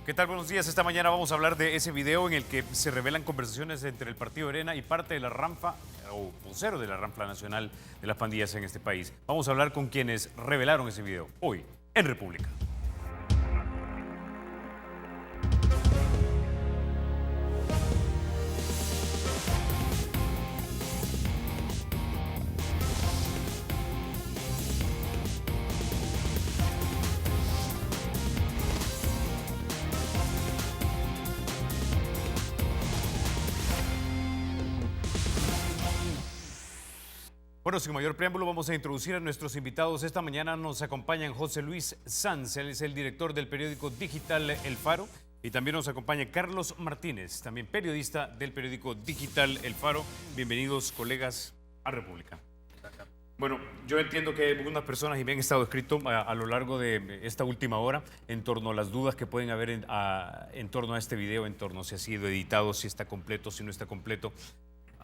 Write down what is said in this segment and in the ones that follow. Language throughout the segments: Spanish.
¿Qué tal? Buenos días. Esta mañana vamos a hablar de ese video en el que se revelan conversaciones entre el Partido Arena y parte de la rampa o vocero de la rampa nacional de las pandillas en este país. Vamos a hablar con quienes revelaron ese video hoy en República. Bueno, sin mayor preámbulo, vamos a introducir a nuestros invitados. Esta mañana nos acompañan José Luis Sanz, él es el director del periódico digital El Faro, y también nos acompaña Carlos Martínez, también periodista del periódico digital El Faro. Bienvenidos, colegas, a República. Bueno, yo entiendo que hay algunas personas y me han estado escrito a lo largo de esta última hora en torno a las dudas que pueden haber en torno a este video, en torno a si ha sido editado, si está completo, si no está completo.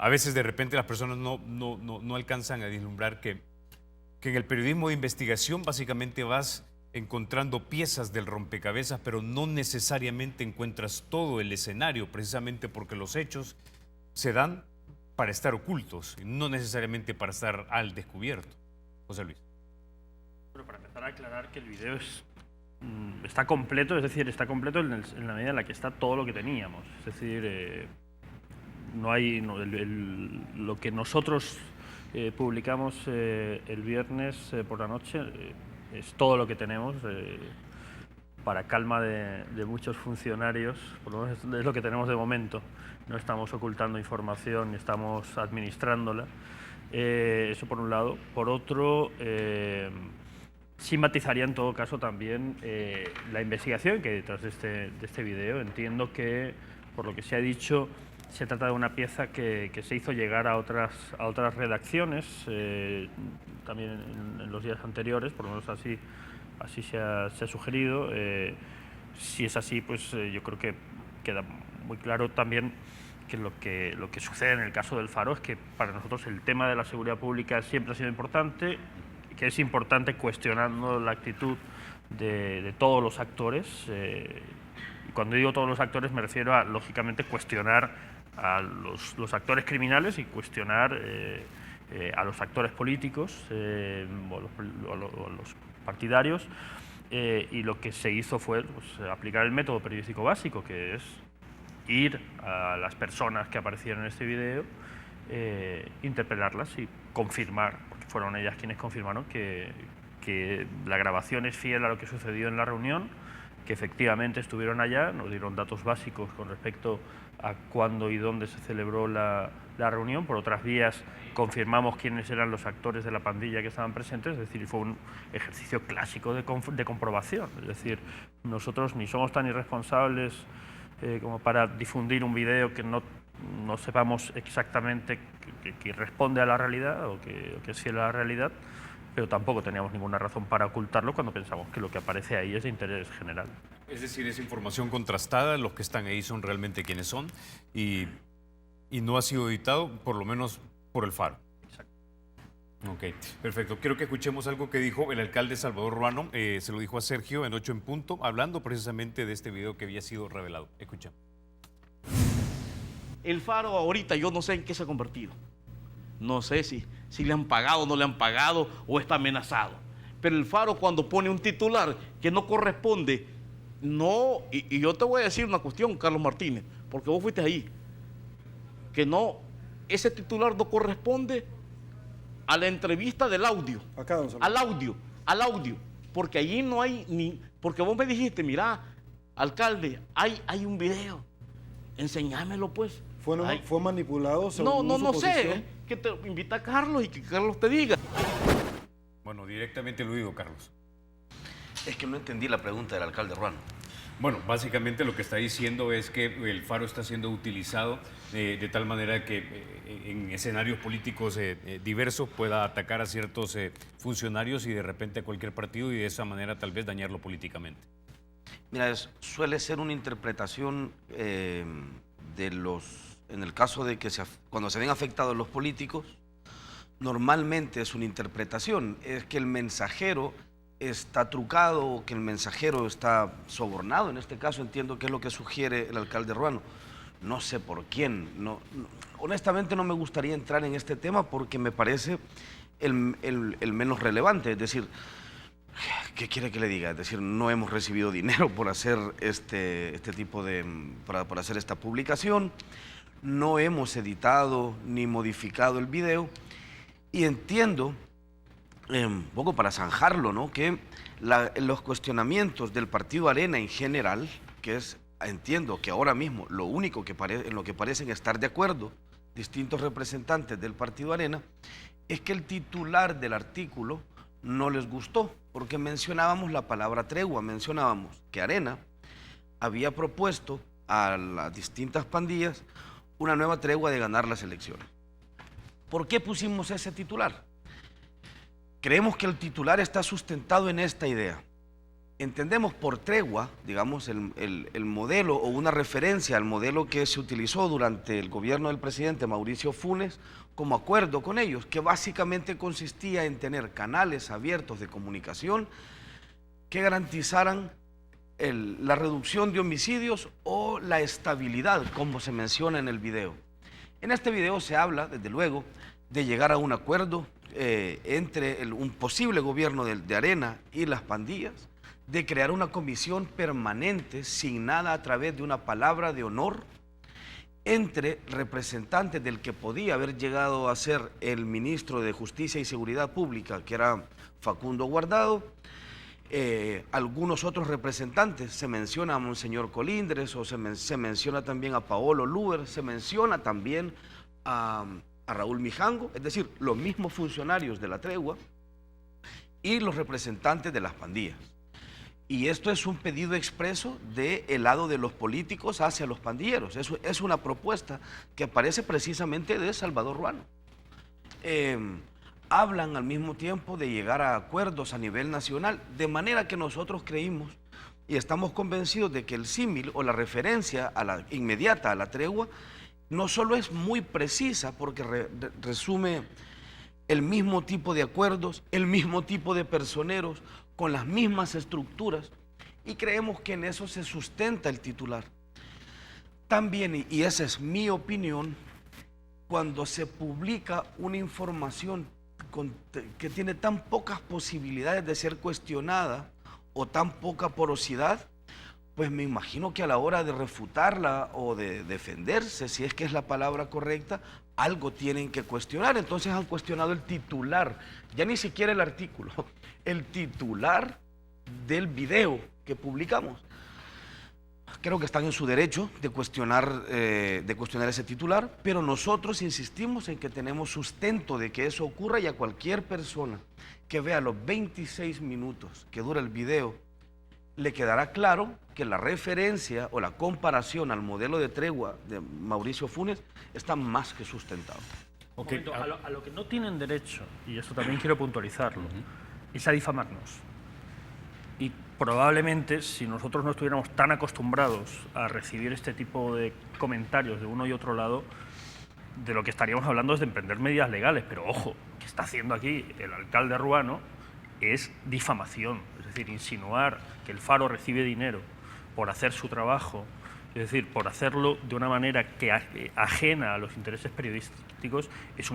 A veces de repente las personas no alcanzan a vislumbrar que en el periodismo de investigación básicamente vas encontrando piezas del rompecabezas, pero no necesariamente encuentras todo el escenario, precisamente porque los hechos se dan para estar ocultos, no necesariamente para estar al descubierto. José Luis. Bueno, para empezar a aclarar que el video está completo, es decir, está completo en la medida en la que está todo lo que teníamos. Es decir, lo que nosotros publicamos el viernes por la noche es todo lo que tenemos para calma de muchos funcionarios, por lo menos es lo que tenemos de momento. No estamos ocultando información ni estamos administrándola. Eso por un lado. Por otro, sí matizaría en todo caso también la investigación que hay detrás de este video. Entiendo que, por lo que se ha dicho, se trata de una pieza que se hizo llegar a otras redacciones, también en los días anteriores, por lo menos así se ha sugerido. Si es así, pues yo creo que queda muy claro también que lo que sucede en el caso del Faro es que para nosotros el tema de la seguridad pública siempre ha sido importante, que es importante cuestionando la actitud de todos los actores. Y cuando digo todos los actores me refiero a, lógicamente, cuestionar a los actores criminales y cuestionar a los actores políticos o a los partidarios. Y lo que se hizo fue aplicar el método periodístico básico, que es ir a las personas que aparecieron en este video, interpelarlas y confirmar, porque fueron ellas quienes confirmaron que la grabación es fiel a lo que sucedió en la reunión, que efectivamente estuvieron allá, nos dieron datos básicos con respecto a cuándo y dónde se celebró la reunión. Por otras vías confirmamos quiénes eran los actores de la pandilla que estaban presentes, es decir, fue un ejercicio clásico de comprobación. Es decir, nosotros ni somos tan irresponsables como para difundir un video que no sepamos exactamente que responde a la realidad o que es fiel a la realidad, pero tampoco teníamos ninguna razón para ocultarlo cuando pensamos que lo que aparece ahí es de interés general. Es decir, es información contrastada, los que están ahí son realmente quienes son y no ha sido editado, por lo menos por el Faro. Exacto. Ok, perfecto. Quiero que escuchemos algo que dijo el alcalde Salvador Ruano, se lo dijo a Sergio en 8 en punto, hablando precisamente de este video que había sido revelado. Escuchemos. El Faro ahorita yo no sé en qué se ha convertido. No sé si le han pagado o no le han pagado o está amenazado. Pero el Faro cuando pone un titular que no corresponde, no, y yo te voy a decir una cuestión, Carlos Martínez, porque vos fuiste ahí, que no, ese titular no corresponde a la entrevista del audio, al audio, porque allí no hay ni, porque vos me dijiste, mira, alcalde, hay un video, enséñamelo pues. ¿Fue manipulado? No sé, que te invita a Carlos y que Carlos te diga. Bueno, directamente lo digo, Carlos. Es que no entendí la pregunta del alcalde Ruano. Bueno, básicamente lo que está diciendo es que el Faro está siendo utilizado de tal manera que en escenarios políticos diversos pueda atacar a ciertos funcionarios y de repente a cualquier partido y de esa manera tal vez dañarlo políticamente. Mira, suele ser una interpretación de en el caso de que cuando se ven afectados los políticos, normalmente es una interpretación, es que el mensajero está trucado o que el mensajero está sobornado. En este caso entiendo que es lo que sugiere el alcalde Ruano. No sé por quién. Honestamente no me gustaría entrar en este tema porque me parece el menos relevante. Es decir, ¿qué quiere que le diga? Es decir, no hemos recibido dinero por hacer este tipo de... para hacer esta publicación. No hemos editado ni modificado el video. Y entiendo, un poco para zanjarlo, ¿no?, que los cuestionamientos del Partido Arena en general, que es, entiendo que ahora mismo lo único en lo que parecen estar de acuerdo distintos representantes del Partido Arena, es que el titular del artículo no les gustó, porque mencionábamos la palabra tregua, mencionábamos que Arena había propuesto a las distintas pandillas una nueva tregua de ganar las elecciones. ¿Por qué pusimos ese titular? Creemos que el titular está sustentado en esta idea. Entendemos por tregua, digamos, el modelo o una referencia al modelo que se utilizó durante el gobierno del presidente Mauricio Funes como acuerdo con ellos, que básicamente consistía en tener canales abiertos de comunicación que garantizaran la reducción de homicidios o la estabilidad, como se menciona en el video. En este video se habla, desde luego, de llegar a un acuerdo entre un posible gobierno de Arena y las pandillas, de crear una comisión permanente signada a través de una palabra de honor entre representantes del que podía haber llegado a ser el ministro de Justicia y Seguridad Pública, que era Facundo Guardado, algunos otros representantes, se menciona a Monseñor Colindres, o se menciona también a Paolo Luber, se menciona también a Raúl Mijango, es decir, los mismos funcionarios de la tregua y los representantes de las pandillas. Y esto es un pedido expreso del lado de los políticos hacia los pandilleros. Eso es una propuesta que aparece precisamente de Salvador Ruano. Hablan al mismo tiempo de llegar a acuerdos a nivel nacional, de manera que nosotros creímos y estamos convencidos de que el símil o la referencia inmediata a la tregua no solo es muy precisa porque resume el mismo tipo de acuerdos, el mismo tipo de personeros, con las mismas estructuras, y creemos que en eso se sustenta el titular. También, y esa es mi opinión, cuando se publica una información que tiene tan pocas posibilidades de ser cuestionada o tan poca porosidad, pues me imagino que a la hora de refutarla o de defenderse, si es que es la palabra correcta, algo tienen que cuestionar. Entonces han cuestionado el titular, ya ni siquiera el artículo, el titular del video que publicamos. Creo que están en su derecho de cuestionar ese titular, pero nosotros insistimos en que tenemos sustento de que eso ocurra, y a cualquier persona que vea los 26 minutos que dura el video, le quedará claro que la referencia o la comparación al modelo de tregua de Mauricio Funes está más que sustentado. Okay. A lo que no tienen derecho, y esto también quiero puntualizarlo, es a difamarnos. Y probablemente, si nosotros no estuviéramos tan acostumbrados a recibir este tipo de comentarios de uno y otro lado, de lo que estaríamos hablando es de emprender medidas legales. Pero ojo, que está haciendo aquí el alcalde Ruano es difamación, es decir, insinuar que el Faro recibe dinero por hacer su trabajo, es decir, por hacerlo de una manera que ajena a los intereses periodísticos, es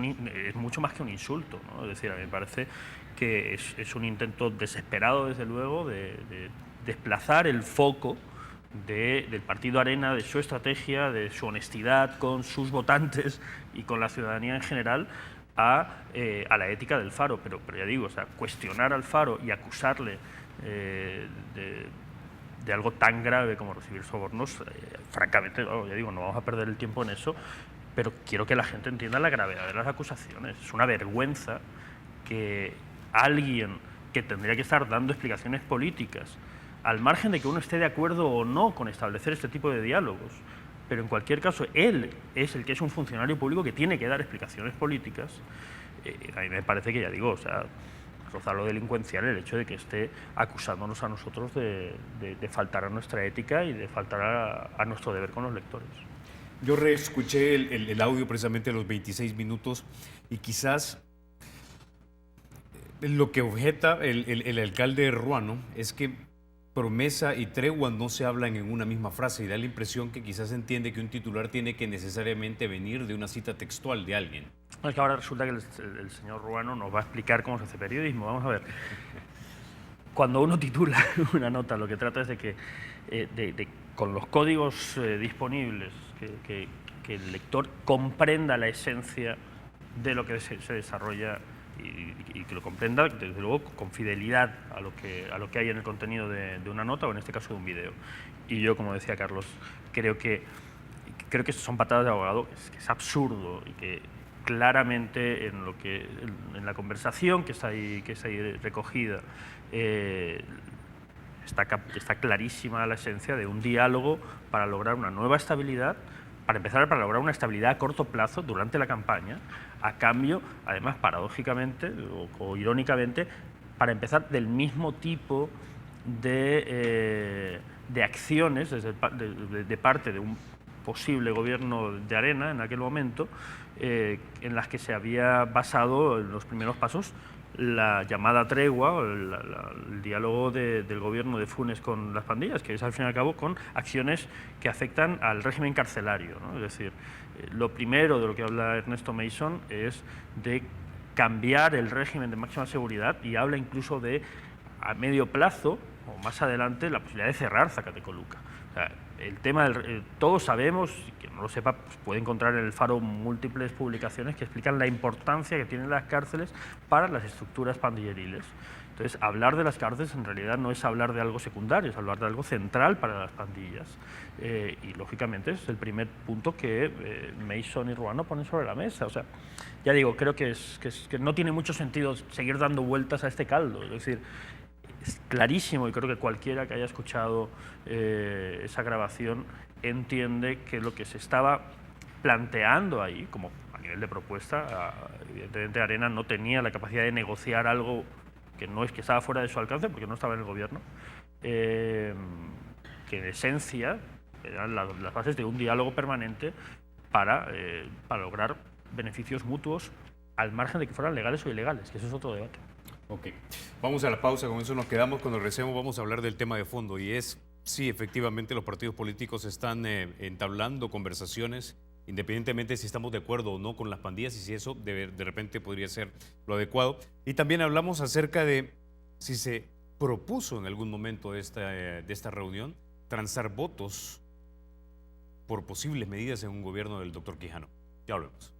mucho más que un insulto, ¿no? Es decir, a mí me parece que es un intento desesperado, desde luego, de desplazar el foco del Partido Arena, de su estrategia, de su honestidad con sus votantes y con la ciudadanía en general, a la ética del Faro. Pero ya digo, o sea, cuestionar al Faro y acusarle de algo tan grave como recibir sobornos, francamente, ya digo, no vamos a perder el tiempo en eso, pero quiero que la gente entienda la gravedad de las acusaciones. Es una vergüenza que alguien que tendría que estar dando explicaciones políticas, al margen de que uno esté de acuerdo o no con establecer este tipo de diálogos, pero en cualquier caso él es el que es un funcionario público que tiene que dar explicaciones políticas. A mí me parece que, ya digo, o sea, rozar lo delincuencial el hecho de que esté acusándonos a nosotros de faltar a nuestra ética y de faltar a nuestro deber con los lectores. Yo reescuché el audio precisamente de los 26 minutos y quizás Lo que objeta el alcalde Ruano es que promesa y tregua no se hablan en una misma frase y da la impresión que quizás entiende que un titular tiene que necesariamente venir de una cita textual de alguien. Es que ahora resulta que el señor Ruano nos va a explicar cómo se hace periodismo. Vamos a ver. Cuando uno titula una nota, lo que trata es de que con los códigos disponibles, que el lector comprenda la esencia de lo que se desarrolla y que lo comprenda, desde luego, con fidelidad a lo que hay en el contenido de una nota o en este caso de un video. Y yo, como decía Carlos, creo que son patadas de abogado, que es absurdo y que claramente en la conversación que está ahí recogida está clarísima la esencia de un diálogo para lograr una nueva estabilidad, para empezar, para lograr una estabilidad a corto plazo durante la campaña, a cambio, además, paradójicamente o irónicamente, para empezar, del mismo tipo de acciones de parte de un posible gobierno de Arena en aquel momento, en las que se había basado en los primeros pasos la llamada tregua, o el diálogo del gobierno de Funes con las pandillas, que es al fin y al cabo con acciones que afectan al régimen carcelario, ¿no? Es decir, lo primero de lo que habla Ernesto Mason es de cambiar el régimen de máxima seguridad y habla incluso de, a medio plazo o más adelante, la posibilidad de cerrar Zacatecoluca. O sea, el tema todos sabemos, y quien no lo sepa pues puede encontrar en el Faro múltiples publicaciones que explican la importancia que tienen las cárceles para las estructuras pandilleriles. Entonces, hablar de las cárceles en realidad no es hablar de algo secundario, es hablar de algo central para las pandillas. Y lógicamente es el primer punto que Mason y Ruano ponen sobre la mesa. O sea, ya digo, creo que no tiene mucho sentido seguir dando vueltas a este caldo. Es decir, es clarísimo, y creo que cualquiera que haya escuchado esa grabación entiende que lo que se estaba planteando ahí, como a nivel de propuesta, evidentemente Arena no tenía la capacidad de negociar algo que no es que estaba fuera de su alcance, porque no estaba en el gobierno, que en esencia eran las bases de un diálogo permanente para lograr beneficios mutuos al margen de que fueran legales o ilegales, que eso es otro debate. Ok, vamos a la pausa, con eso nos quedamos. Cuando regresemos vamos a hablar del tema de fondo, y es si efectivamente los partidos políticos están entablando conversaciones, independientemente si estamos de acuerdo o no con las pandillas, y si eso de repente podría ser lo adecuado. Y también hablamos acerca de si se propuso en algún momento de esta reunión transar votos por posibles medidas en un gobierno del doctor Quijano. Ya hablamos.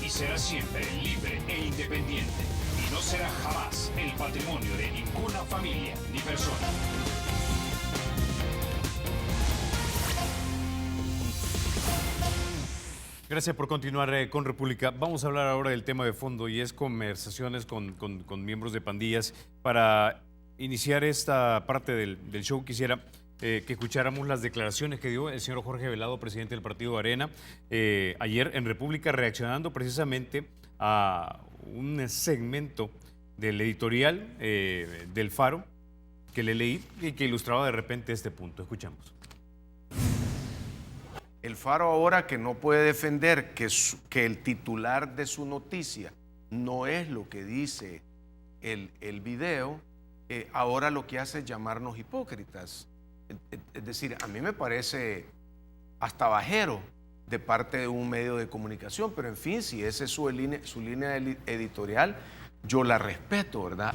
Será siempre libre e independiente y no será jamás el patrimonio de ninguna familia ni persona. Gracias por continuar con República. Vamos a hablar ahora del tema de fondo, y es conversaciones con miembros de pandillas. Para iniciar esta parte del show quisiera que escucháramos las declaraciones que dio el señor Jorge Velado, presidente del partido Arena, ayer en República, reaccionando precisamente a un segmento del editorial del Faro que le leí y que ilustraba de repente este punto. Escuchamos. El Faro ahora, que no puede defender que el titular de su noticia no es lo que dice el video, ahora lo que hace es llamarnos hipócritas. Es decir, a mí me parece hasta bajero de parte de un medio de comunicación, pero en fin, si esa es su línea editorial, yo la respeto, ¿verdad?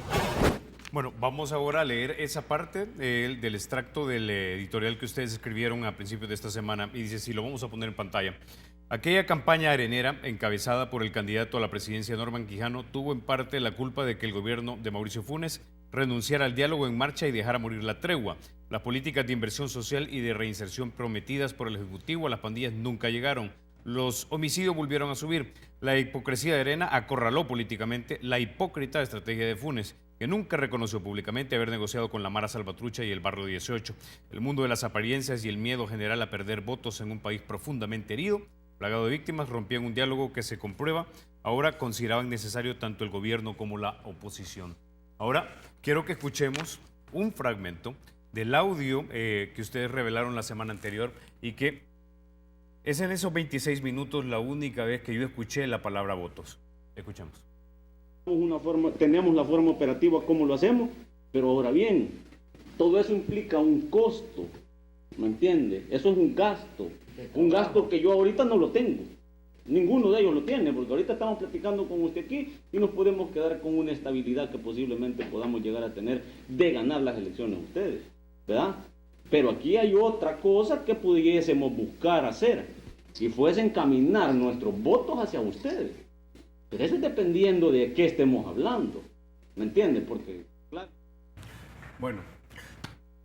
Bueno, vamos ahora a leer esa parte del extracto del editorial que ustedes escribieron a principios de esta semana, y dice así, lo vamos a poner en pantalla. Aquella campaña arenera, encabezada por el candidato a la presidencia Norman Quijano, tuvo en parte la culpa de que el gobierno de Mauricio Funes renunciara al diálogo en marcha y dejara morir la tregua. Las políticas de inversión social y de reinserción prometidas por el Ejecutivo a las pandillas nunca llegaron. Los homicidios volvieron a subir. La hipocresía de Arena acorraló políticamente la hipócrita estrategia de Funes. que nunca reconoció públicamente haber negociado con la Mara Salvatrucha y el Barrio 18. El mundo de las apariencias y el miedo general a perder votos en un país profundamente herido, plagado de víctimas, rompían un diálogo que se comprueba. Ahora consideraban necesario tanto el gobierno como la oposición. Ahora quiero que escuchemos un fragmento del audio que ustedes revelaron la semana anterior y que es en esos 26 minutos la única vez que yo escuché la palabra votos. Escuchemos. Tenemos la forma operativa como lo hacemos, pero ahora bien, todo eso implica un costo, ¿me entiende? Eso es un gasto que yo ahorita no lo tengo. Ninguno de ellos lo tiene, porque ahorita estamos platicando con usted aquí y nos podemos quedar con una estabilidad que posiblemente podamos llegar a tener de ganar las elecciones ustedes, ¿verdad? Pero aquí hay otra cosa que pudiésemos buscar hacer, si fuese encaminar nuestros votos hacia ustedes. Pero eso es dependiendo de qué estemos hablando, ¿me entiende? Porque, claro. Bueno,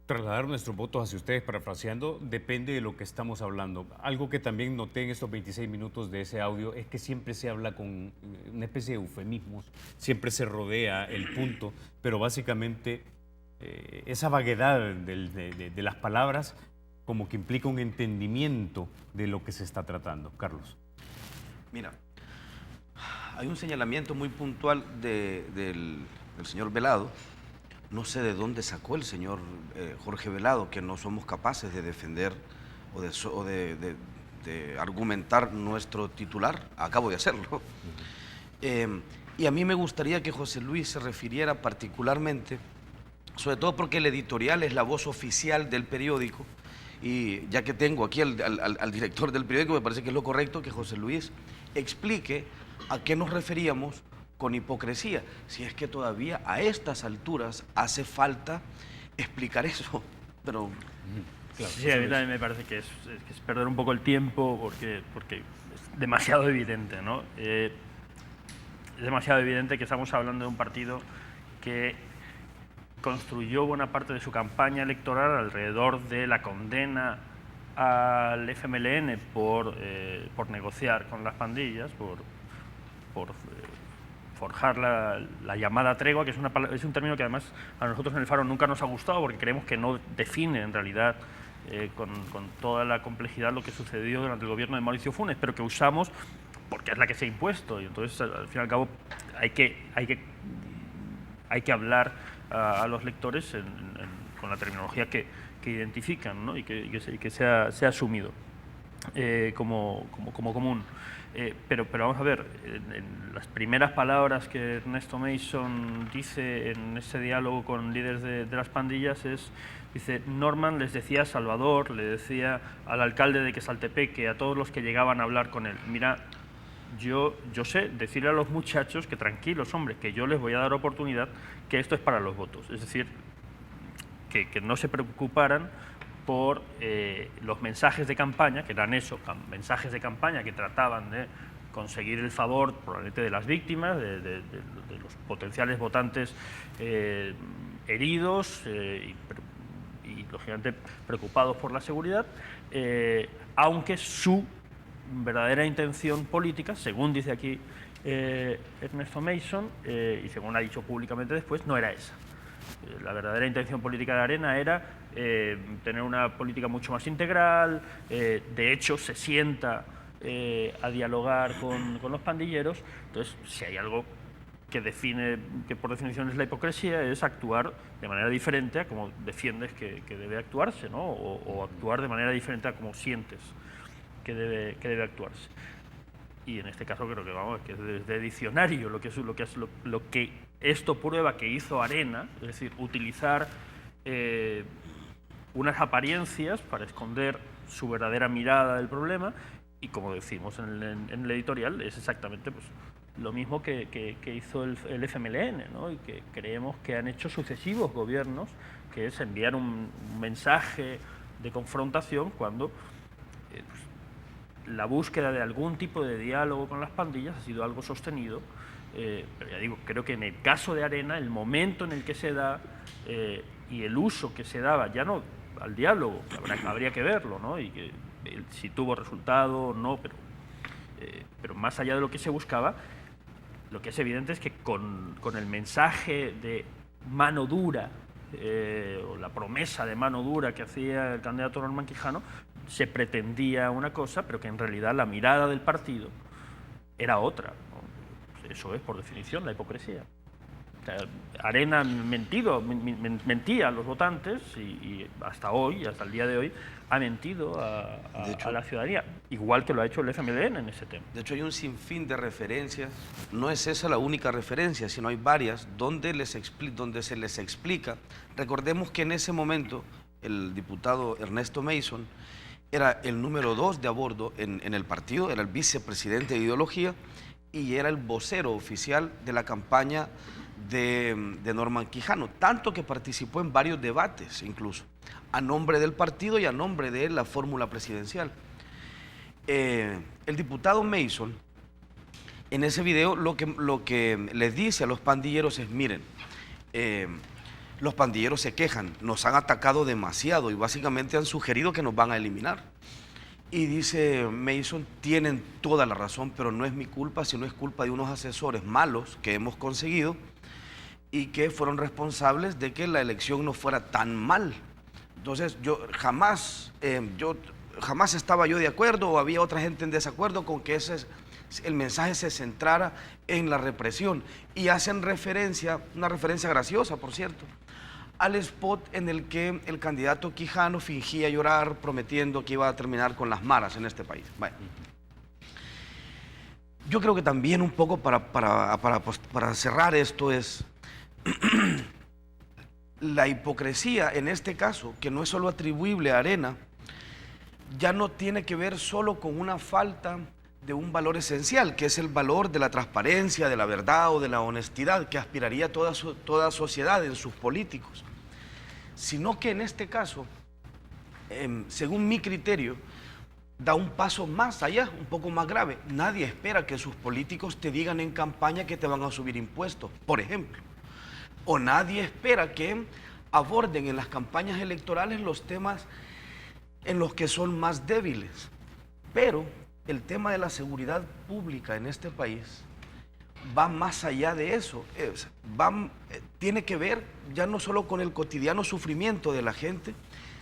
trasladar nuestros votos hacia ustedes, parafraseando, depende de lo que estamos hablando. Algo que también noté en estos 26 minutos de ese audio es que siempre se habla con una especie de eufemismos, siempre se rodea el punto, pero básicamente esa vaguedad de las palabras como que implica un entendimiento de lo que se está tratando. Carlos. Mira, hay un señalamiento muy puntual del señor Velado. No sé de dónde sacó el señor Jorge Velado que no somos capaces de defender o de argumentar nuestro titular. Acabo de hacerlo. Y a mí me gustaría que José Luis se refiriera particularmente, sobre todo porque el editorial es la voz oficial del periódico, y ya que tengo aquí al director del periódico, me parece que es lo correcto que José Luis explique a qué nos referíamos con hipocresía, si es que todavía a estas alturas hace falta explicar eso, pero... Claro, sí, a mí también me parece que es perder un poco el tiempo porque es demasiado evidente, ¿no? Es demasiado evidente que estamos hablando de un partido que construyó buena parte de su campaña electoral alrededor de la condena al FMLN por negociar con las pandillas, por forjar la llamada tregua, que es un término que además a nosotros en el Faro nunca nos ha gustado porque creemos que no define en realidad con toda la complejidad lo que sucedió durante el gobierno de Mauricio Funes, pero que usamos porque es la que se ha impuesto, y entonces al fin y al cabo hay que hablar a los lectores con la terminología que identifican, ¿no? y que sea asumido como común. Pero vamos a ver, en las primeras palabras que Ernesto Mason dice en ese diálogo con líderes de las pandillas dice, Norman les decía a Salvador, le decía al alcalde de Quesaltepeque, a todos los que llegaban a hablar con él, mira, yo sé decirle a los muchachos que tranquilos, hombre, que yo les voy a dar oportunidad, que esto es para los votos. Es decir, que no se preocuparan por los mensajes de campaña, que eran eso, mensajes de campaña que trataban de conseguir el favor probablemente de las víctimas, de los potenciales votantes heridos y lógicamente preocupados por la seguridad, aunque su verdadera intención política, según dice aquí Ernesto Mason, y según ha dicho públicamente después, no era esa. La verdadera intención política de Arena era tener una política mucho más integral, de hecho se sienta a dialogar con los pandilleros. Entonces, si hay algo que define, que por definición es la hipocresía, es actuar de manera diferente a como defiendes que debe actuarse, ¿no? O actuar de manera diferente a como sientes que debe actuarse. Y en este caso creo que vamos, que es desde diccionario lo que esto prueba que hizo Arena, es decir, utilizar unas apariencias para esconder su verdadera mirada del problema, y como decimos en el editorial, es exactamente pues, lo mismo que hizo el FMLN, ¿no? Y que creemos que han hecho sucesivos gobiernos, que es enviar un mensaje de confrontación cuando la búsqueda de algún tipo de diálogo con las pandillas ha sido algo sostenido, pero ya digo, creo que en el caso de Arena, el momento en el que se da y el uso que se daba, ya no al diálogo, habría que verlo, ¿no? Y que si tuvo resultado o no, pero más allá de lo que se buscaba, lo que es evidente es que con el mensaje de mano dura, o la promesa de mano dura que hacía el candidato Norman Quijano, se pretendía una cosa, pero que en realidad la mirada del partido era otra, ¿no? Eso es, por definición, la hipocresía. O sea, Arena mentía a los votantes y hasta hoy, hasta el día de hoy, ha mentido a la ciudadanía, igual que lo ha hecho el FMLN en ese tema. De hecho, hay un sinfín de referencias. No es esa la única referencia, sino hay varias donde se les explica. Recordemos que en ese momento el diputado Ernesto Mason era el número 2 de a bordo en el partido, era el vicepresidente de ideología y era el vocero oficial de la campaña de Norman Quijano, tanto que participó en varios debates incluso, a nombre del partido y a nombre de la fórmula presidencial. El diputado Mason, en ese video, lo que les dice a los pandilleros es, miren, los pandilleros se quejan, nos han atacado demasiado y básicamente han sugerido que nos van a eliminar. Y dice Mason, tienen toda la razón, pero no es mi culpa, sino es culpa de unos asesores malos que hemos conseguido y que fueron responsables de que la elección no fuera tan mal. Entonces, jamás estaba yo de acuerdo o había otra gente en desacuerdo con que el mensaje se centrara en la represión. Y hacen referencia, una referencia graciosa, por cierto, al spot en el que el candidato Quijano fingía llorar prometiendo que iba a terminar con las maras en este país. Bueno, yo creo que también un poco para cerrar esto es la hipocresía en este caso, que no es solo atribuible a Arena, ya no tiene que ver solo con una falta de un valor esencial, que es el valor de la transparencia, de la verdad o de la honestidad que aspiraría toda sociedad en sus políticos, sino que en este caso, según mi criterio, da un paso más allá, un poco más grave. Nadie espera que sus políticos te digan en campaña que te van a subir impuestos, por ejemplo. O nadie espera que aborden en las campañas electorales los temas en los que son más débiles. Pero el tema de la seguridad pública en este país va más allá de eso. Tiene que ver ya no solo con el cotidiano sufrimiento de la gente,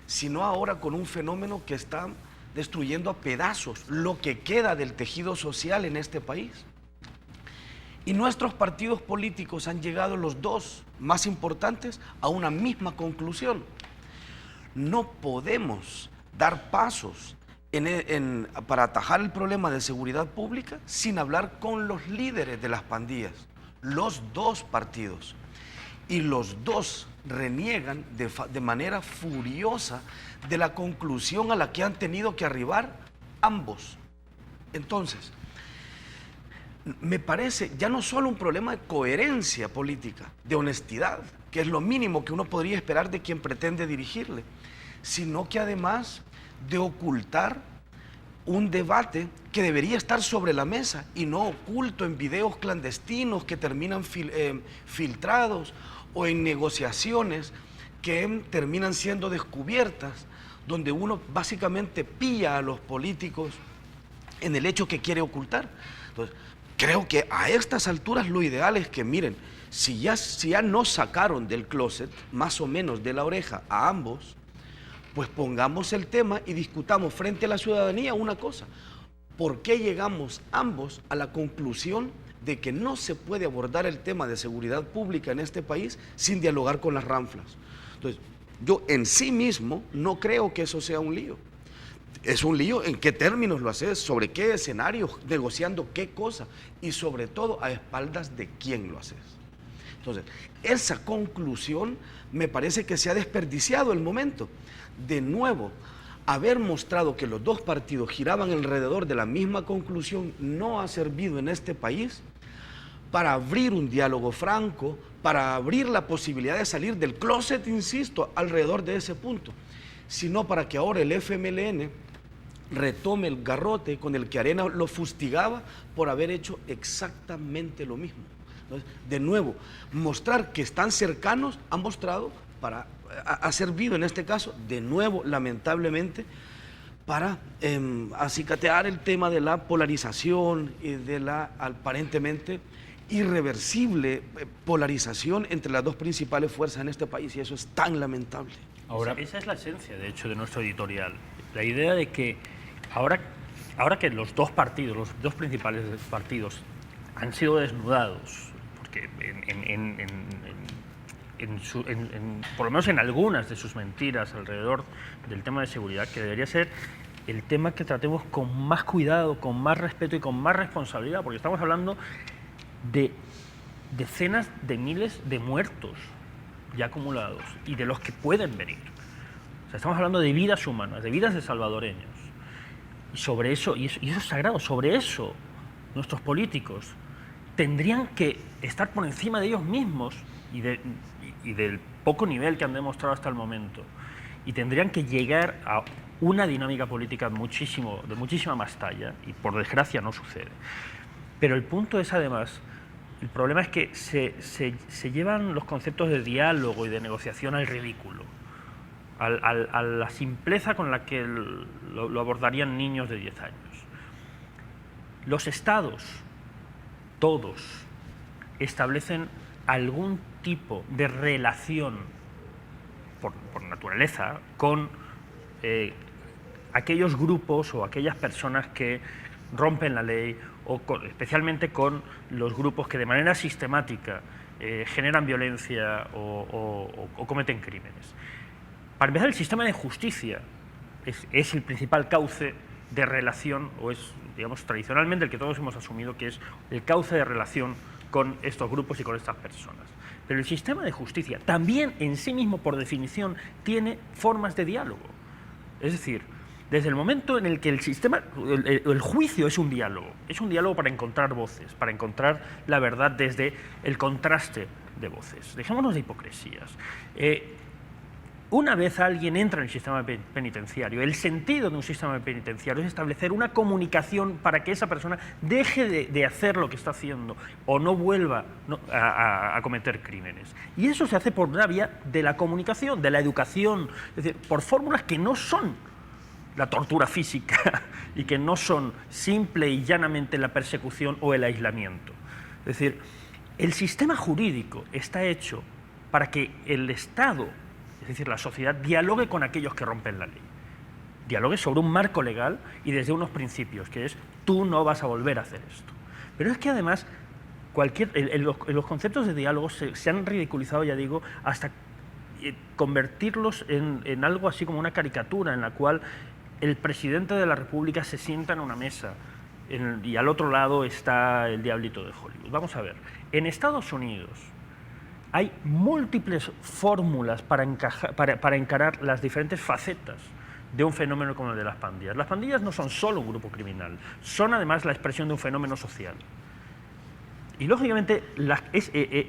sino ahora con un fenómeno que está destruyendo a pedazos lo que queda del tejido social en este país. Y nuestros partidos políticos han llegado, los dos más importantes, a una misma conclusión. No podemos dar pasos para atajar el problema de seguridad pública sin hablar con los líderes de las pandillas, los dos partidos. Y los dos reniegan de manera furiosa de la conclusión a la que han tenido que arribar ambos. Entonces, me parece ya no solo un problema de coherencia política, de honestidad, que es lo mínimo que uno podría esperar de quien pretende dirigirle, sino que además de ocultar un debate que debería estar sobre la mesa y no oculto en videos clandestinos que terminan filtrados o en negociaciones que terminan siendo descubiertas, donde uno básicamente pilla a los políticos en el hecho que quiere ocultar. Entonces, creo que a estas alturas lo ideal es que, miren, si ya no sacaron del closet, más o menos de la oreja a ambos, pues pongamos el tema y discutamos frente a la ciudadanía una cosa. ¿Por qué llegamos ambos a la conclusión de que no se puede abordar el tema de seguridad pública en este país sin dialogar con las ranflas? Entonces, yo en sí mismo no creo que eso sea un lío. Es un lío en qué términos lo haces, sobre qué escenarios, negociando qué cosa y sobre todo a espaldas de quién lo haces. Entonces, esa conclusión me parece que se ha desperdiciado el momento. De nuevo, haber mostrado que los dos partidos giraban alrededor de la misma conclusión no ha servido en este país para abrir un diálogo franco, para abrir la posibilidad de salir del closet, insisto, alrededor de ese punto, sino para que ahora el FMLN retome el garrote con el que Arena lo fustigaba por haber hecho exactamente lo mismo. Entonces, de nuevo, mostrar que están cercanos ha servido en este caso, de nuevo, lamentablemente, para acicatear el tema de la polarización y de la aparentemente irreversible polarización entre las dos principales fuerzas en este país y eso es tan lamentable. Ahora, esa es la esencia, de hecho, de nuestro editorial. La idea de que ahora que los dos principales partidos han sido desnudados, porque por lo menos en algunas de sus mentiras alrededor del tema de seguridad, que debería ser el tema que tratemos con más cuidado, con más respeto y con más responsabilidad, porque estamos hablando de decenas de miles de muertos ya acumulados y de los que pueden venir. O sea, estamos hablando de vidas humanas, de vidas de salvadoreños. Y sobre eso, y eso es sagrado, sobre eso nuestros políticos tendrían que estar por encima de ellos mismos y del poco nivel que han demostrado hasta el momento. Y tendrían que llegar a una dinámica política de muchísima más talla, y por desgracia no sucede. Pero el punto es además, el problema es que se llevan los conceptos de diálogo y de negociación al ridículo, a la simpleza con la que lo abordarían niños de 10 años. Los estados, todos, establecen algún tipo de relación por naturaleza con aquellos grupos o aquellas personas que rompen la ley, o especialmente con los grupos que de manera sistemática generan violencia o cometen crímenes. Para empezar, el sistema de justicia es el principal cauce de relación, o es, digamos, tradicionalmente el que todos hemos asumido que es el cauce de relación con estos grupos y con estas personas. Pero el sistema de justicia también en sí mismo, por definición, tiene formas de diálogo. Es decir, desde el momento en el que el juicio es un diálogo para encontrar voces, para encontrar la verdad desde el contraste de voces. Dejémonos de hipocresías. Una vez alguien entra en el sistema penitenciario, el sentido de un sistema penitenciario es establecer una comunicación para que esa persona deje de hacer lo que está haciendo o no vuelva a cometer crímenes. Y eso se hace por una vía de la comunicación, de la educación, es decir, por fórmulas que no son la tortura física y que no son simple y llanamente la persecución o el aislamiento. Es decir, el sistema jurídico está hecho para que el Estado, es decir, la sociedad, dialogue con aquellos que rompen la ley. Dialogue sobre un marco legal y desde unos principios, que es, tú no vas a volver a hacer esto. Pero es que además, los conceptos de diálogo se han ridiculizado, ya digo, hasta convertirlos en algo así como una caricatura en la cual el presidente de la República se sienta en una mesa y al otro lado está el diablito de Hollywood. Vamos a ver, en Estados Unidos hay múltiples fórmulas para encarar las diferentes facetas de un fenómeno como el de las pandillas. Las pandillas no son solo un grupo criminal, son además la expresión de un fenómeno social. Y lógicamente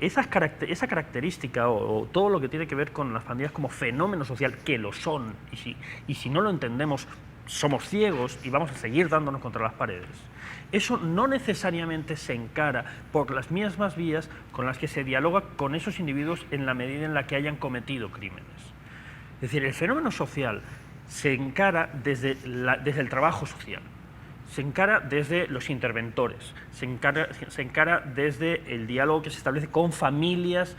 esa característica o todo lo que tiene que ver con las pandillas como fenómeno social, que lo son, y si no lo entendemos somos ciegos y vamos a seguir dándonos contra las paredes, eso no necesariamente se encara por las mismas vías con las que se dialoga con esos individuos en la medida en la que hayan cometido crímenes. Es decir, el fenómeno social se encara desde el trabajo social, se encara desde los interventores, se encara desde el diálogo que se establece con familias,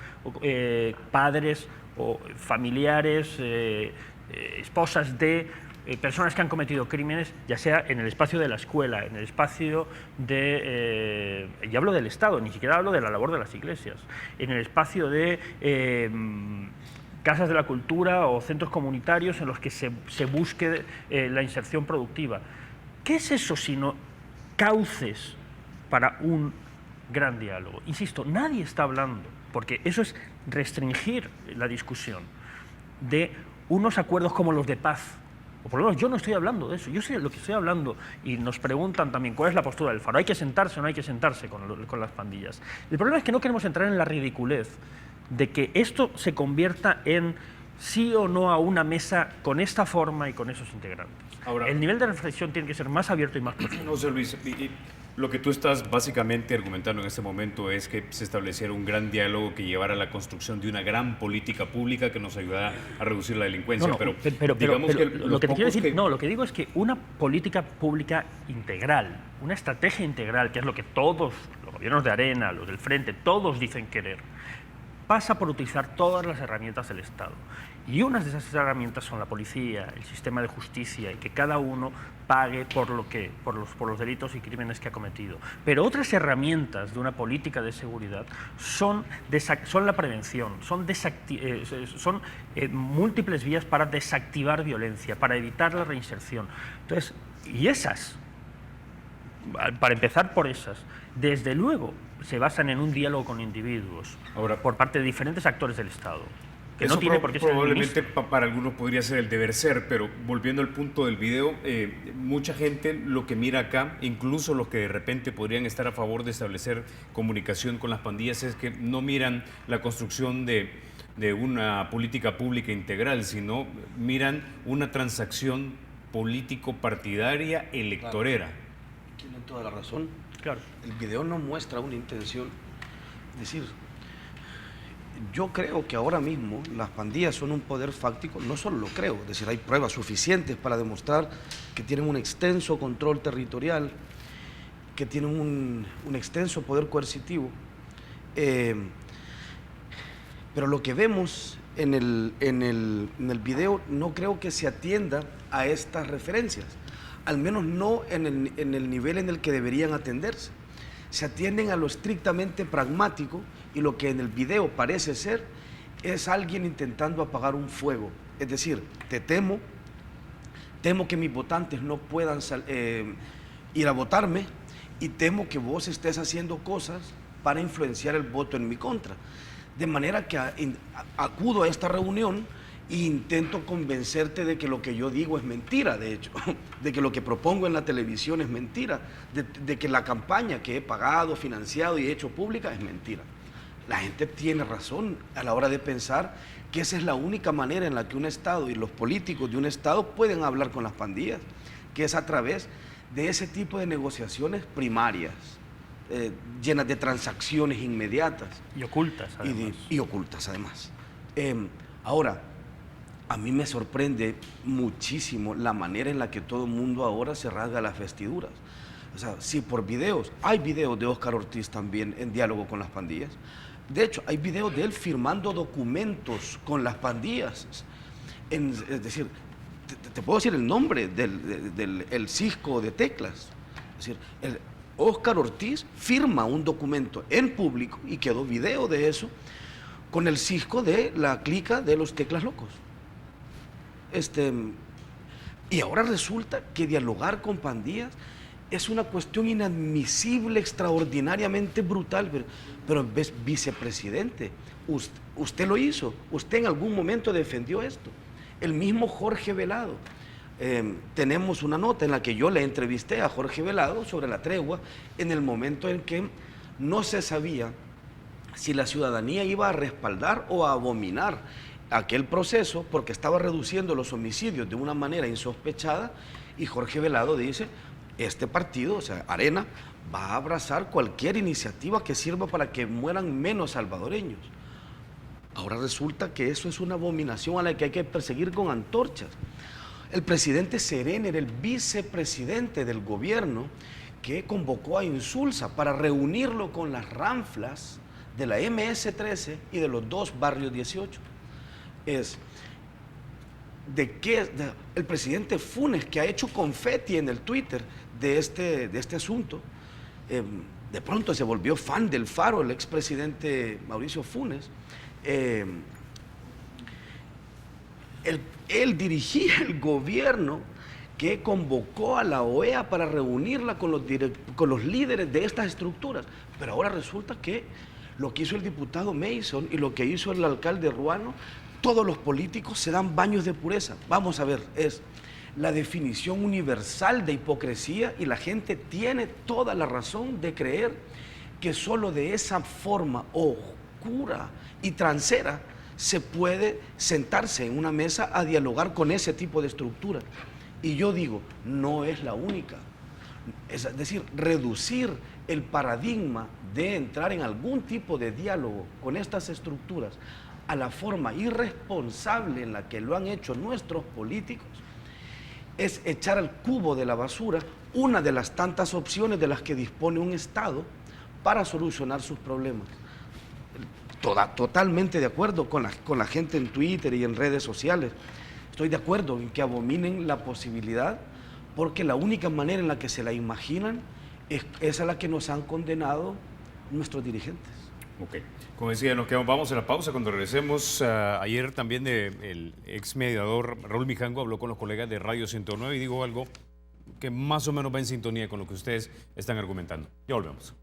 padres o familiares, esposas de personas que han cometido crímenes, ya sea en el espacio de la escuela, en el espacio de... y hablo del Estado, ni siquiera hablo de la labor de las iglesias, en el espacio de casas de la cultura o centros comunitarios en los que se busque la inserción productiva. ¿Qué es eso sino cauces para un gran diálogo? Insisto, nadie está hablando, porque eso es restringir la discusión, de unos acuerdos como los de paz. O por lo menos yo no estoy hablando de eso, yo sé de lo que estoy hablando. Y nos preguntan también cuál es la postura del Faro. ¿Hay que sentarse o no hay que sentarse con las pandillas? El problema es que no queremos entrar en la ridiculez de que esto se convierta en sí o no a una mesa con esta forma y con esos integrantes. Ahora, el nivel de reflexión tiene que ser más abierto y más profundo. José Luis, lo que tú estás básicamente argumentando en este momento es que se estableciera un gran diálogo que llevara a la construcción de una gran política pública que nos ayudara a reducir la delincuencia. Pero digamos que lo que te quiero decir, no, lo que digo es que una política pública integral, una estrategia integral, que es lo que todos gobiernos de Arena, los del Frente, todos dicen querer, pasa por utilizar todas las herramientas del Estado. Y unas de esas herramientas son la policía, el sistema de justicia, y que cada uno pague por los delitos y crímenes que ha cometido. Pero otras herramientas de una política de seguridad son la prevención, son múltiples vías para desactivar violencia, para evitar la reinserción. Entonces, y esas, para empezar por esas, desde luego se basan en un diálogo con individuos, por parte de diferentes actores del Estado. Que eso no tiene por qué ser probablemente para algunos podría ser el deber ser, pero volviendo al punto del video, mucha gente lo que mira acá, incluso los que de repente podrían estar a favor de establecer comunicación con las pandillas, es que no miran la construcción de una política pública integral, sino miran una transacción político-partidaria electorera. Tienen toda la razón. Claro. El video no muestra una intención. Es decir, yo creo que ahora mismo las pandillas son un poder fáctico, no solo lo creo, es decir, hay pruebas suficientes para demostrar que tienen un extenso control territorial, que tienen un extenso poder coercitivo, pero lo que vemos en el video no creo que se atienda a estas referencias, al menos no en el nivel en el que deberían atenderse. Se atienden a lo estrictamente pragmático, y lo que en el video parece ser es alguien intentando apagar un fuego. Es decir, temo que mis votantes no puedan ir a votarme, y temo que vos estés haciendo cosas para influenciar el voto en mi contra. De manera que acudo a esta reunión e intento convencerte de que lo que yo digo es mentira, de hecho, de que lo que propongo en la televisión es mentira, de que la campaña que he pagado, financiado y hecho pública es mentira. La gente tiene razón a la hora de pensar que esa es la única manera en la que un Estado y los políticos de un Estado pueden hablar con las pandillas, que es a través de ese tipo de negociaciones primarias, llenas de transacciones inmediatas. Y ocultas, además. Y ocultas, además. Ahora, a mí me sorprende muchísimo la manera en la que todo el mundo ahora se rasga las vestiduras. O sea, si por videos, hay videos de Óscar Ortiz también en diálogo con las pandillas. De hecho, hay videos de él firmando documentos con las pandillas. Es decir, te puedo decir el nombre del Cisco de Teclas. Es decir, Óscar Ortiz firma un documento en público, y quedó video de eso, con el Cisco de la clica de los Teclas Locos. Y ahora resulta que dialogar con pandillas es una cuestión inadmisible, extraordinariamente brutal. Pero es vicepresidente, usted lo hizo, usted en algún momento defendió esto. El mismo Jorge Velado, tenemos una nota en la que yo le entrevisté a Jorge Velado sobre la tregua en el momento en que no se sabía si la ciudadanía iba a respaldar o a abominar aquel proceso, porque estaba reduciendo los homicidios de una manera insospechada, y Jorge Velado dice: este partido, o sea, Arena, va a abrazar cualquier iniciativa que sirva para que mueran menos salvadoreños. Ahora resulta que eso es una abominación a la que hay que perseguir con antorchas. El presidente Serén era el vicepresidente del gobierno que convocó a Insulza para reunirlo con las ranflas de la MS-13 y de los dos barrios 18. El presidente Funes, que ha hecho confeti en el Twitter de este asunto, de pronto se volvió fan del Faro, el expresidente Mauricio Funes. Él dirigía el gobierno que convocó a la OEA para reunirla con los líderes de estas estructuras. Pero ahora resulta que lo que hizo el diputado Mason y lo que hizo el alcalde Ruano, todos los políticos se dan baños de pureza. Vamos a ver, es la definición universal de hipocresía, y la gente tiene toda la razón de creer que solo de esa forma oscura y transera se puede sentarse en una mesa a dialogar con ese tipo de estructura. Y yo digo, no es la única. Es decir, reducir el paradigma de entrar en algún tipo de diálogo con estas estructuras a la forma irresponsable en la que lo han hecho nuestros políticos es echar al cubo de la basura una de las tantas opciones de las que dispone un Estado para solucionar sus problemas. Totalmente de acuerdo con la gente en Twitter y en redes sociales. Estoy de acuerdo en que abominen la posibilidad, porque la única manera en la que se la imaginan es a la que nos han condenado nuestros dirigentes. Ok, como decía, vamos a la pausa. Cuando regresemos, ayer también el ex mediador Raúl Mijango habló con los colegas de Radio 109 y dijo algo que más o menos va en sintonía con lo que ustedes están argumentando. Ya volvemos.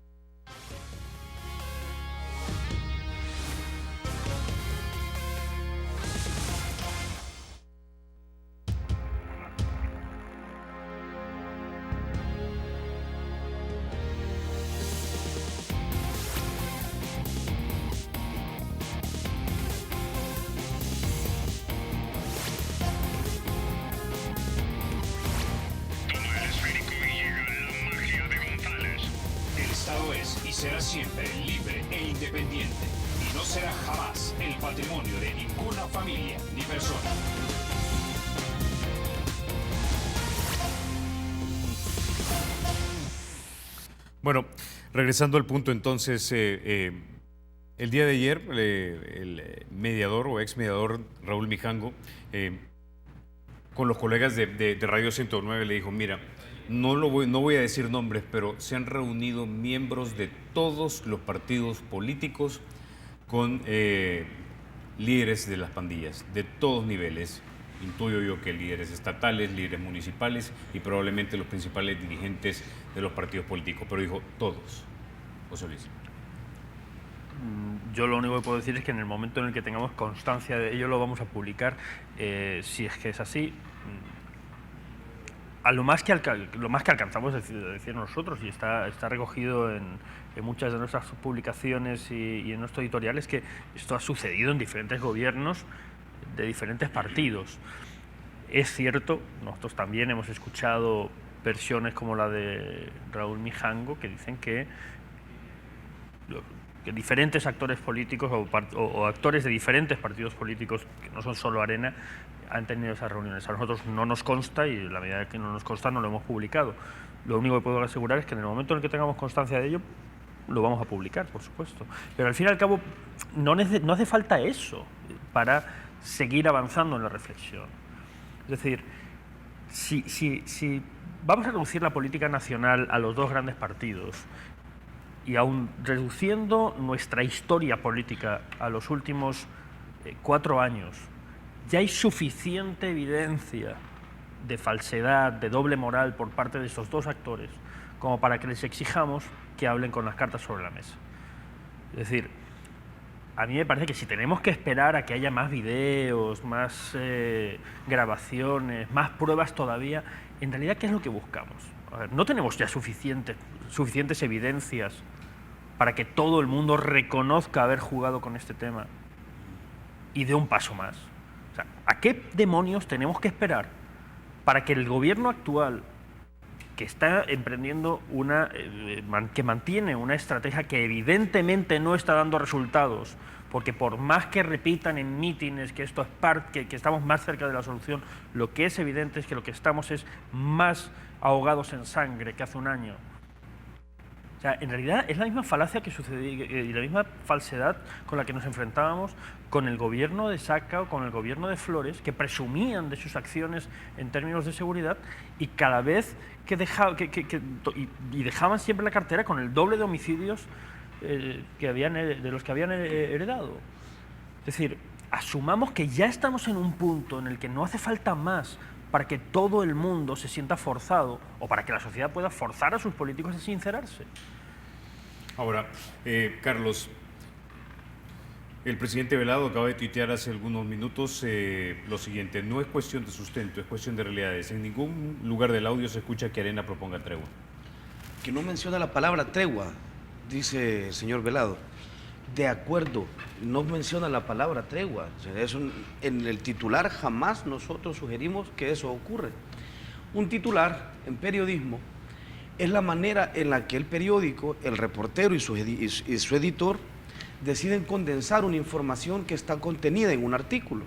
Será siempre libre e independiente y no será jamás el patrimonio de ninguna familia ni persona. Bueno, regresando al punto entonces, el día de ayer el mediador o ex mediador Raúl Mijango con los colegas de Radio 109 le dijo, mira, no voy a decir nombres, pero se han reunido miembros de todos los partidos políticos con líderes de las pandillas, de todos niveles. Intuyo yo que líderes estatales, líderes municipales y probablemente los principales dirigentes de los partidos políticos. Pero dijo todos. José Luis. Yo lo único que puedo decir es que en el momento en el que tengamos constancia de ello lo vamos a publicar, si es que es así. A lo más que alcanzamos a decir nosotros, y está recogido en muchas de nuestras publicaciones y en nuestro editorial, es que esto ha sucedido en diferentes gobiernos de diferentes partidos. Es cierto, nosotros también hemos escuchado versiones como la de Raúl Mijango que dicen que diferentes actores políticos o actores de diferentes partidos políticos, que no son solo Arena, han tenido esas reuniones. A nosotros no nos consta y la medida que no nos consta no lo hemos publicado. Lo único que puedo asegurar es que en el momento en el que tengamos constancia de ello, lo vamos a publicar, por supuesto. Pero al fin y al cabo no hace falta eso para seguir avanzando en la reflexión. Es decir, si vamos a reducir la política nacional a los dos grandes partidos y aún reduciendo nuestra historia política a los últimos 4 años, ya hay suficiente evidencia de falsedad, de doble moral por parte de estos dos actores como para que les exijamos que hablen con las cartas sobre la mesa. Es decir, a mí me parece que si tenemos que esperar a que haya más videos, más grabaciones, más pruebas todavía, en realidad, ¿qué es lo que buscamos? A ver, no tenemos ya suficientes evidencias para que todo el mundo reconozca haber jugado con este tema y dé un paso más. O sea, ¿a qué demonios tenemos que esperar para que el gobierno actual, que está emprendiendo que mantiene una estrategia que evidentemente no está dando resultados, porque por más que repitan en mítines que esto es que estamos más cerca de la solución, lo que es evidente es que lo que estamos es más ahogados en sangre que hace un año? O sea, en realidad es la misma falacia que sucedía y la misma falsedad con la que nos enfrentábamos con el gobierno de Saca o con el gobierno de Flores, que presumían de sus acciones en términos de seguridad y cada vez que dejaban siempre la cartera con el doble de homicidios de los que habían heredado. Es decir, asumamos que ya estamos en un punto en el que no hace falta más para que todo el mundo se sienta forzado o para que la sociedad pueda forzar a sus políticos a sincerarse. Ahora, Carlos, el presidente Velado acaba de tuitear hace algunos minutos lo siguiente: no es cuestión de sustento, es cuestión de realidades. En ningún lugar del audio se escucha que Arena proponga tregua. Que no menciona la palabra tregua, dice el señor Velado. De acuerdo, no menciona la palabra tregua. O sea, en el titular jamás nosotros sugerimos que eso ocurre. Un titular en periodismo es la manera en la que el periódico, el reportero y su editor deciden condensar una información que está contenida en un artículo.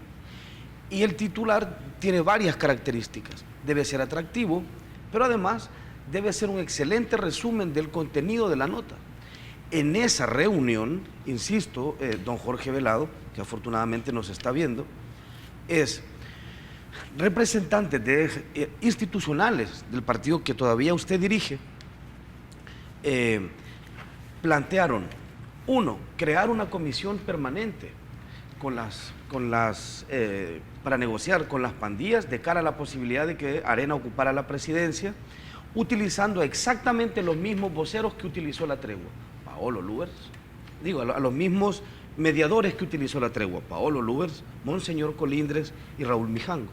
Y el titular tiene varias características. Debe ser atractivo, pero además debe ser un excelente resumen del contenido de la nota. En esa reunión, insisto, don Jorge Velado, que afortunadamente nos está viendo, es representantes institucionales del partido que todavía usted dirige, plantearon, uno, crear una comisión permanente para negociar con las pandillas de cara a la posibilidad de que Arena ocupara la presidencia, utilizando exactamente los mismos voceros que utilizó la tregua. Paolo Lubers, a los mismos mediadores que utilizó la tregua, Paolo Lubers, Monseñor Colindres y Raúl Mijango.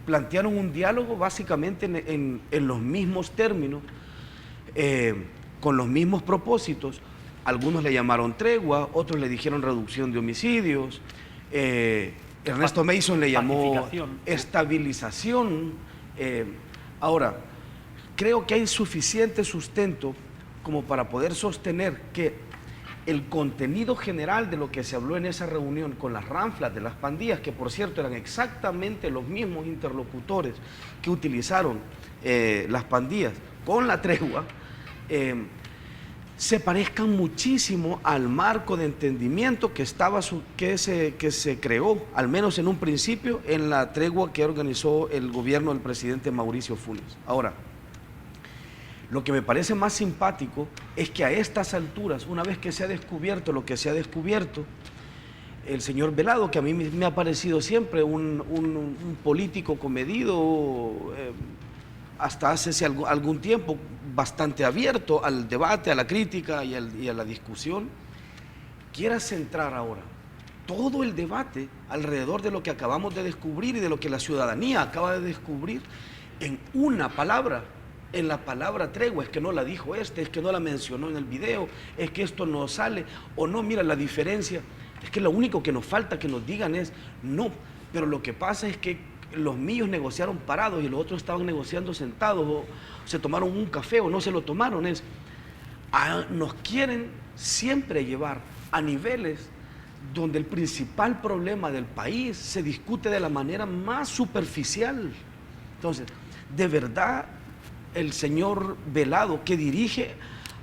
Plantearon un diálogo básicamente en los mismos términos, con los mismos propósitos. Algunos le llamaron tregua, otros le dijeron reducción de homicidios, Ernesto Mason le llamó estabilización. Ahora, creo que hay suficiente sustento como para poder sostener que el contenido general de lo que se habló en esa reunión con las ranflas de las pandillas, que por cierto eran exactamente los mismos interlocutores que utilizaron las pandillas con la tregua, se parezcan muchísimo al marco de entendimiento que se creó, al menos en un principio, en la tregua que organizó el gobierno del presidente Mauricio Funes. Ahora, lo que me parece más simpático es que a estas alturas, una vez que se ha descubierto lo que se ha descubierto, el señor Velado, que a mí me ha parecido siempre un político comedido, hasta hace algún tiempo bastante abierto al debate, a la crítica y a la discusión, quiera centrar ahora todo el debate alrededor de lo que acabamos de descubrir y de lo que la ciudadanía acaba de descubrir en una palabra, en la palabra tregua. Es que no la dijo es que no la mencionó en el video, es que esto no sale, o no, mira la diferencia, es que lo único que nos falta que nos digan es no, pero lo que pasa es que los míos negociaron parados y los otros estaban negociando sentados, o se tomaron un café o no se lo tomaron. Nos quieren siempre llevar a niveles donde el principal problema del país se discute de la manera más superficial. Entonces, de verdad, el señor Velado, que dirige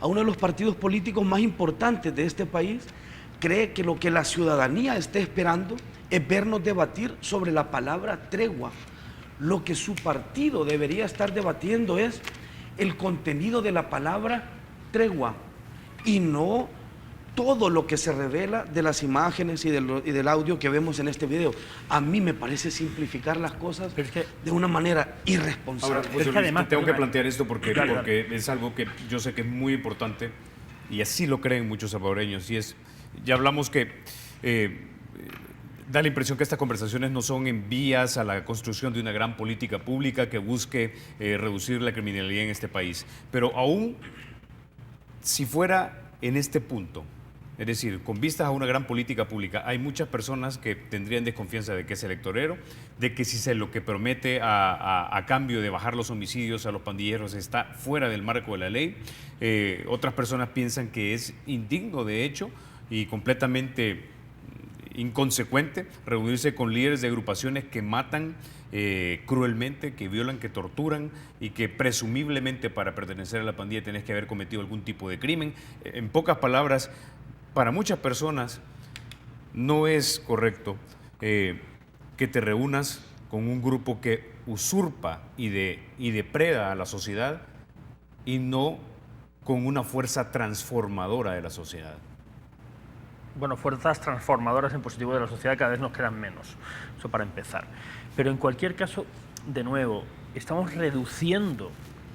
a uno de los partidos políticos más importantes de este país, cree que lo que la ciudadanía está esperando es vernos debatir sobre la palabra tregua. Lo que su partido debería estar debatiendo es el contenido de la palabra tregua y no todo lo que se revela de las imágenes y del audio que vemos en este video. A mí me parece simplificar las cosas de una manera irresponsable. Ahora, José Luis, tengo que plantear esto porque es algo que yo sé que es muy importante y así lo creen muchos salvadoreños. Y ya hablamos que da la impresión que estas conversaciones no son en vías a la construcción de una gran política pública que busque reducir la criminalidad en este país. Pero aún si fuera en este punto, es decir, con vistas a una gran política pública, hay muchas personas que tendrían desconfianza de que es electorero, de que si se lo que promete a cambio de bajar los homicidios a los pandilleros está fuera del marco de la ley. Otras personas piensan que es indigno, de hecho, y completamente inconsecuente reunirse con líderes de agrupaciones que matan cruelmente, que violan, que torturan y que presumiblemente para pertenecer a la pandilla tenés que haber cometido algún tipo de crimen. En pocas palabras, para muchas personas no es correcto que te reúnas con un grupo que usurpa y depreda a la sociedad y no con una fuerza transformadora de la sociedad. Bueno, fuerzas transformadoras en positivo de la sociedad cada vez nos quedan menos, eso para empezar. Pero en cualquier caso, de nuevo, estamos reduciendo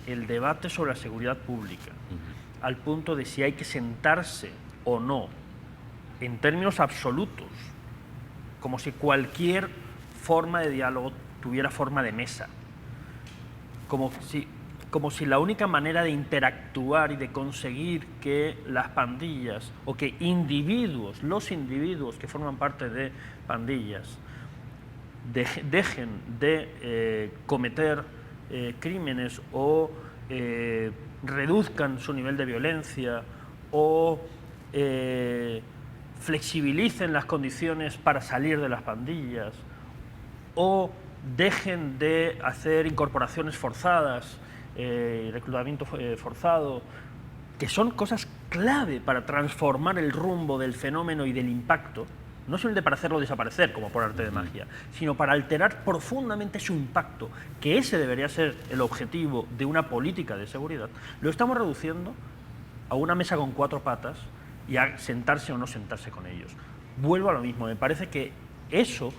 el debate sobre la seguridad pública al punto de si hay que sentarse o no, en términos absolutos, como si cualquier forma de diálogo tuviera forma de mesa, como si la única manera de interactuar y de conseguir que las pandillas o que los individuos que forman parte de pandillas dejen de cometer crímenes o reduzcan su nivel de violencia o flexibilicen las condiciones para salir de las pandillas o dejen de hacer incorporaciones forzadas, reclutamiento forzado, que son cosas clave para transformar el rumbo del fenómeno y del impacto, no solamente para hacerlo desaparecer como por arte de magia, sino para alterar profundamente su impacto, que ese debería ser el objetivo de una política de seguridad, lo estamos reduciendo a una mesa con 4 patas y a sentarse o no sentarse con ellos. Vuelvo a lo mismo, me parece que eso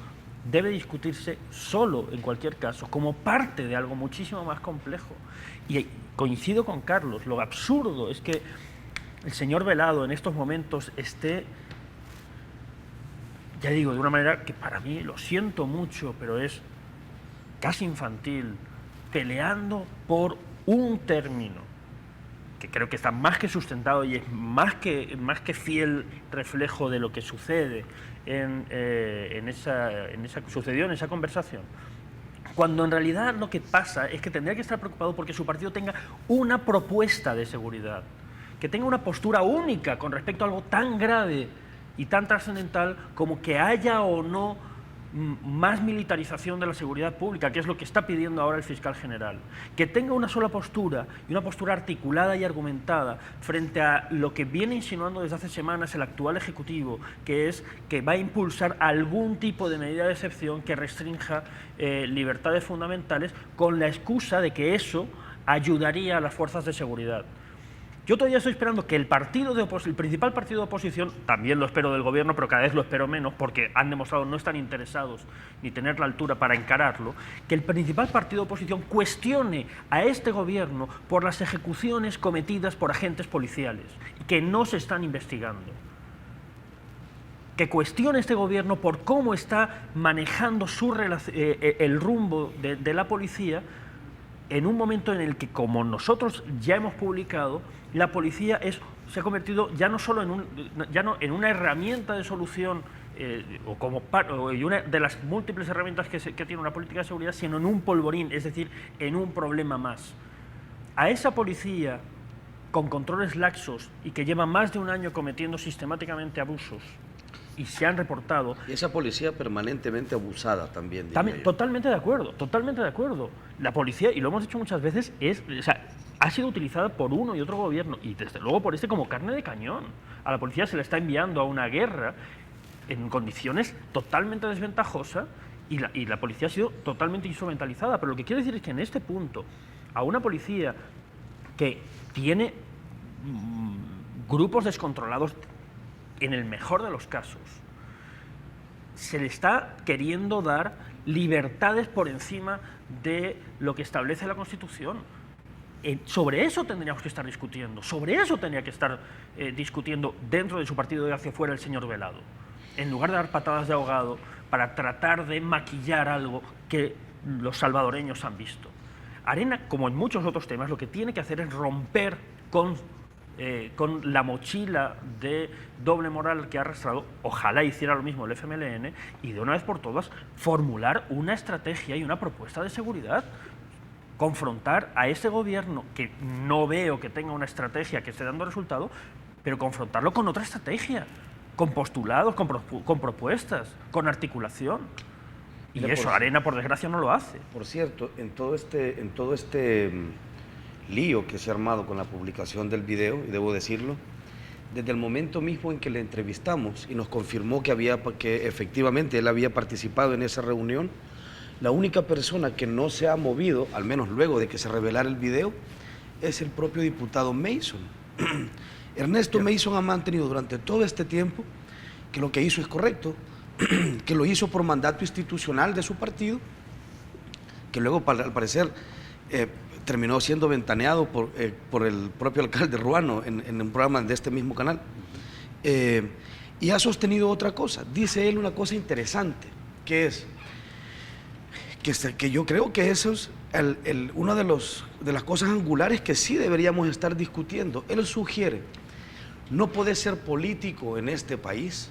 debe discutirse solo, en cualquier caso, como parte de algo muchísimo más complejo. Y coincido con Carlos, lo absurdo es que el señor Velado en estos momentos esté, ya digo, de una manera que para mí, lo siento mucho, pero es casi infantil, peleando por un término que creo que está más que sustentado y es más que fiel reflejo de lo que sucede sucedió en esa conversación, cuando en realidad lo que pasa es que tendría que estar preocupado porque su partido tenga una propuesta de seguridad, que tenga una postura única con respecto a algo tan grave y tan trascendental como que haya o no más militarización de la seguridad pública, que es lo que está pidiendo ahora el fiscal general. Que tenga una sola postura, y una postura articulada y argumentada frente a lo que viene insinuando desde hace semanas el actual Ejecutivo, que es que va a impulsar algún tipo de medida de excepción que restrinja libertades fundamentales con la excusa de que eso ayudaría a las fuerzas de seguridad. Yo todavía estoy esperando que el principal partido de oposición, también lo espero del gobierno, pero cada vez lo espero menos porque han demostrado no estar interesados ni tener la altura para encararlo, que el principal partido de oposición cuestione a este gobierno por las ejecuciones cometidas por agentes policiales que no se están investigando. Que cuestione este gobierno por cómo está manejando el rumbo de la policía en un momento en el que, como nosotros ya hemos publicado, la policía se ha convertido ya no solo en una herramienta de solución y una de las múltiples herramientas que tiene una política de seguridad, sino en un polvorín, es decir, en un problema más. A esa policía con controles laxos y que lleva más de un año cometiendo sistemáticamente abusos y se han reportado. Y esa policía permanentemente abusada también. Totalmente de acuerdo, totalmente de acuerdo. La policía, y lo hemos dicho muchas veces, ha sido utilizada por uno y otro gobierno, y desde luego por este como carne de cañón. A la policía se le está enviando a una guerra en condiciones totalmente desventajosas y la policía ha sido totalmente instrumentalizada. Pero lo que quiero decir es que en este punto, a una policía que tiene grupos descontrolados, en el mejor de los casos, se le está queriendo dar libertades por encima de lo que establece la Constitución. Sobre eso tendríamos que estar discutiendo, sobre eso tendría que estar discutiendo dentro de su partido y hacia fuera el señor Velado, en lugar de dar patadas de ahogado para tratar de maquillar algo que los salvadoreños han visto. Arena, como en muchos otros temas, lo que tiene que hacer es romper con la mochila de doble moral que ha arrastrado. Ojalá hiciera lo mismo el FMLN y de una vez por todas formular una estrategia y una propuesta de seguridad. Confrontar a ese gobierno, que no veo que tenga una estrategia que esté dando resultado, pero confrontarlo con otra estrategia, con postulados, con propuestas, con articulación. Y eso, Arena, por desgracia, no lo hace. Por cierto, en todo este lío que se ha armado con la publicación del video, y debo decirlo, desde el momento mismo en que le entrevistamos y nos confirmó que efectivamente él había participado en esa reunión, la única persona que no se ha movido, al menos luego de que se revelara el video, es el propio diputado Mason. Ernesto Mason ha mantenido durante todo este tiempo que lo que hizo es correcto, que lo hizo por mandato institucional de su partido, que luego, al parecer, terminó siendo ventaneado por el propio alcalde Ruano en un programa de este mismo canal. Y ha sostenido otra cosa. Dice él una cosa interesante, que es que yo creo que eso es una de las cosas angulares que sí deberíamos estar discutiendo. Él sugiere: no podés ser político en este país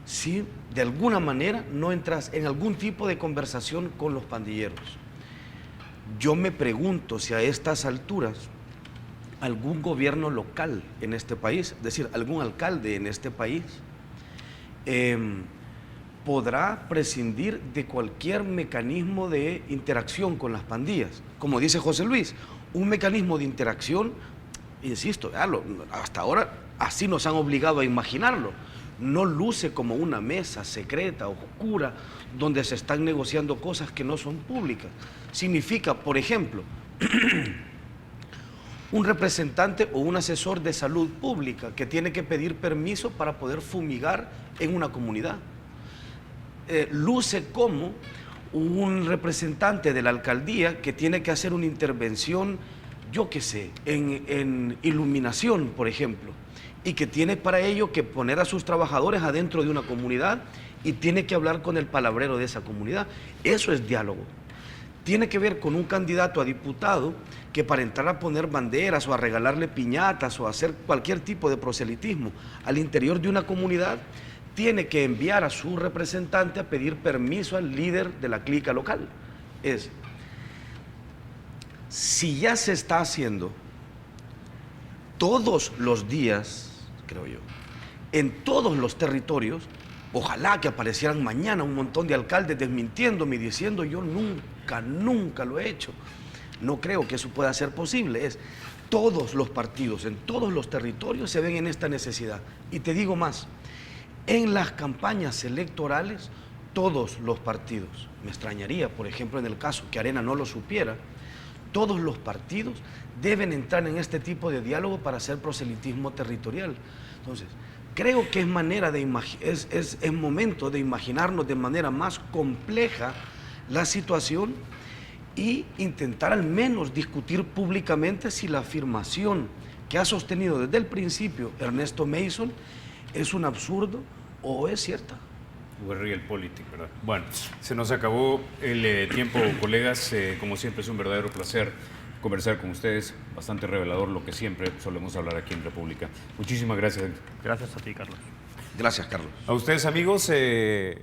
si de alguna manera no entras en algún tipo de conversación con los pandilleros. Yo me pregunto si a estas alturas algún gobierno local en este país, es decir, algún alcalde en este país, podrá prescindir de cualquier mecanismo de interacción con las pandillas. Como dice José Luis, un mecanismo de interacción insisto, hasta ahora así nos han obligado a imaginarlo. No luce como una mesa secreta, oscura, donde se están negociando cosas que no son públicas. Significa, por ejemplo, un representante o un asesor de salud pública que tiene que pedir permiso para poder fumigar en una comunidad. Luce como un representante de la alcaldía que tiene que hacer una intervención, yo qué sé, en iluminación, por ejemplo, y que tiene para ello que poner a sus trabajadores adentro de una comunidad y tiene que hablar con el palabrero de esa comunidad. Eso es diálogo. Tiene que ver con un candidato a diputado que para entrar a poner banderas o a regalarle piñatas o a hacer cualquier tipo de proselitismo al interior de una comunidad, tiene que enviar a su representante a pedir permiso al líder de la clica local. Si ya se está haciendo todos los días, creo yo, en todos los territorios, ojalá que aparecieran mañana un montón de alcaldes desmintiéndome y diciendo yo nunca lo he hecho. No creo que eso pueda ser posible. Todos los partidos, en todos los territorios se ven en esta necesidad. Y te digo más, en las campañas electorales, todos los partidos, me extrañaría, por ejemplo, en el caso que Arena no lo supiera, todos los partidos deben entrar en este tipo de diálogo para hacer proselitismo territorial. Entonces, creo que es momento de imaginarnos de manera más compleja la situación y intentar al menos discutir públicamente si la afirmación que ha sostenido desde el principio Ernesto Mason es un absurdo o es cierta. Real Politic, ¿verdad? Bueno, se nos acabó el tiempo, colegas. Como siempre es un verdadero placer conversar con ustedes. Bastante revelador lo que siempre solemos hablar aquí en República. Muchísimas gracias. Gracias a ti, Carlos. Gracias, Carlos. A ustedes, amigos, se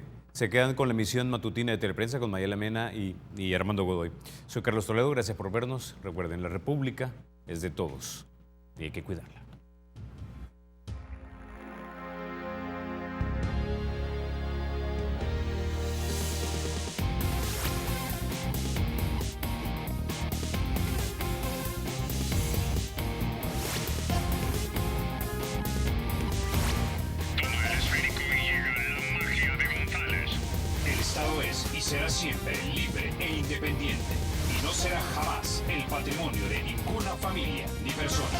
quedan con la emisión matutina de Teleprensa con Mayela Mena y Armando Godoy. Soy Carlos Toledo, gracias por vernos. Recuerden, la República es de todos y hay que cuidarla. Será siempre libre e independiente y no será jamás el patrimonio de ninguna familia ni persona.